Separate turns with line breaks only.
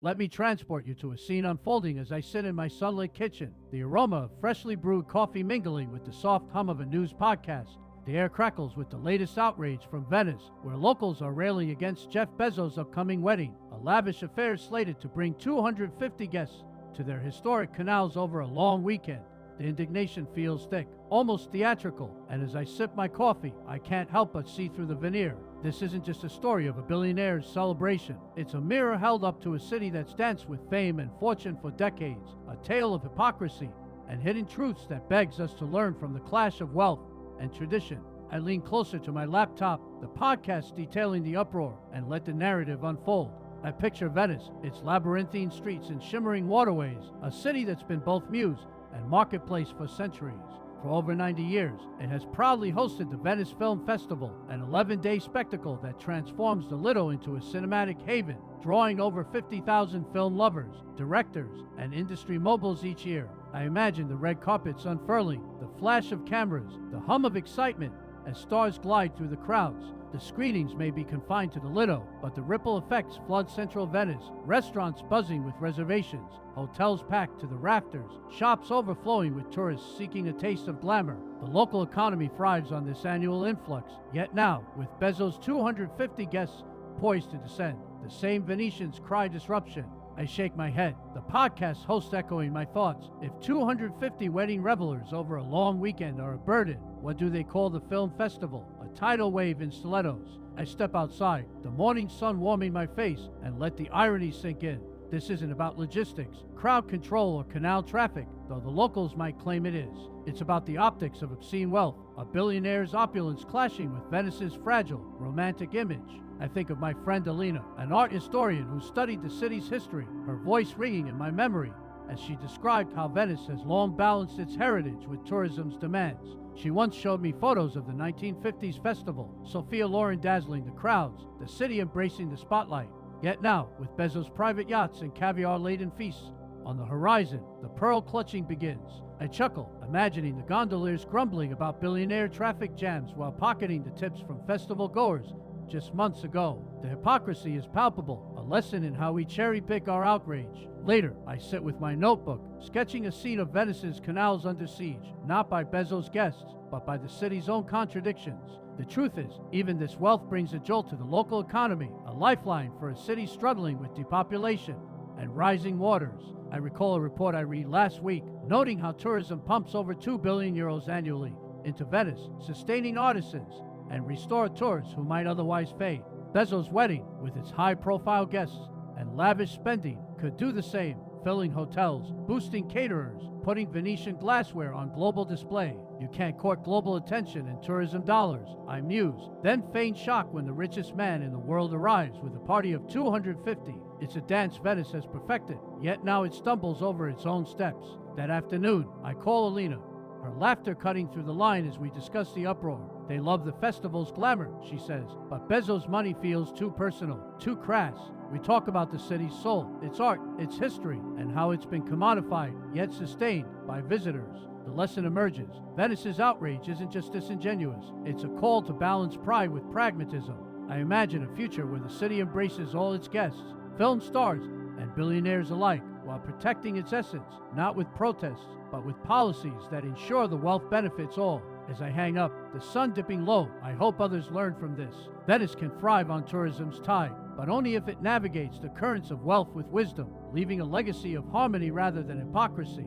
Let me transport you to a scene unfolding as I sit in my sunlit kitchen, the aroma of freshly brewed coffee mingling with the soft hum of a news podcast. The air crackles with the latest outrage from Venice, where locals are railing against Jeff Bezos' upcoming wedding, a lavish affair slated to bring 250 guests to their historic canals over a long weekend. The indignation feels thick, almost theatrical, and as I sip my coffee, I can't help but see through the veneer. This isn't just a story of a billionaire's celebration. It's a mirror held up to a city that's danced with fame and fortune for decades, a tale of hypocrisy and hidden truths that begs us to learn from the clash of wealth and tradition. I lean closer to my laptop, the podcast detailing the uproar, and let the narrative unfold. I picture Venice, its labyrinthine streets and shimmering waterways, a city that's been both muse and marketplace for centuries. For over 90 years, it has proudly hosted the Venice Film Festival, an 11-day spectacle that transforms the Lido into a cinematic haven, drawing over 50,000 film lovers, directors, and industry moguls each year. I imagine the red carpets unfurling, the flash of cameras, the hum of excitement as stars glide through the crowds. The screenings may be confined to the Lido, but the ripple effects flood central Venice, restaurants buzzing with reservations, hotels packed to the rafters, shops overflowing with tourists seeking a taste of glamour. The local economy thrives on this annual influx, yet now, with Bezos' 250 guests poised to descend, the same Venetians cry disruption. I shake my head, the podcast host echoing my thoughts. If 250 wedding revelers over a long weekend are a burden, what do they call the film festival? A tidal wave in stilettos. I step outside, the morning sun warming my face, and let the irony sink in. This isn't about logistics, crowd control, or canal traffic, though the locals might claim it is. It's about the optics of obscene wealth, a billionaire's opulence clashing with Venice's fragile, romantic image. I think of my friend Alina, an art historian who studied the city's history, her voice ringing in my memory as she described how Venice has long balanced its heritage with tourism's demands. She once showed me photos of the 1950s festival, Sophia Loren dazzling the crowds, the city embracing the spotlight. Yet now, with Bezos' private yachts and caviar-laden feasts on the horizon, the pearl-clutching begins. I chuckle, imagining the gondoliers grumbling about billionaire traffic jams while pocketing the tips from festival-goers just months ago. The hypocrisy is palpable, a lesson in how we cherry-pick our outrage. Later, I sit with my notebook, sketching a scene of Venice's canals under siege, not by Bezos' guests, but by the city's own contradictions. The truth is, even this wealth brings a jolt to the local economy, a lifeline for a city struggling with depopulation and rising waters. I recall a report I read last week, noting how tourism pumps over 2 billion euros annually into Venice, sustaining artisans and restaurateurs who might otherwise fade. Bezos' wedding, with its high-profile guests and lavish spending, could do the same, filling hotels, boosting caterers, putting Venetian glassware on global display. You can't court global attention and tourism dollars, I muse, then feign shock when the richest man in the world arrives with a party of 250. It's a dance Venice has perfected, yet now it stumbles over its own steps. That afternoon, I call Alina, her laughter cutting through the line as we discuss the uproar. They love the festival's glamour, she says, but Bezos' money feels too personal, too crass. We talk about the city's soul, its art, its history, and how it's been commodified, yet sustained by visitors. The lesson emerges. Venice's outrage isn't just disingenuous. It's a call to balance pride with pragmatism. I imagine a future where the city embraces all its guests, film stars and billionaires alike, while protecting its essence, not with protests, but with policies that ensure the wealth benefits all. As I hang up, the sun dipping low, I hope others learn from this. Venice can thrive on tourism's tide, but only if it navigates the currents of wealth with wisdom, leaving a legacy of harmony rather than hypocrisy.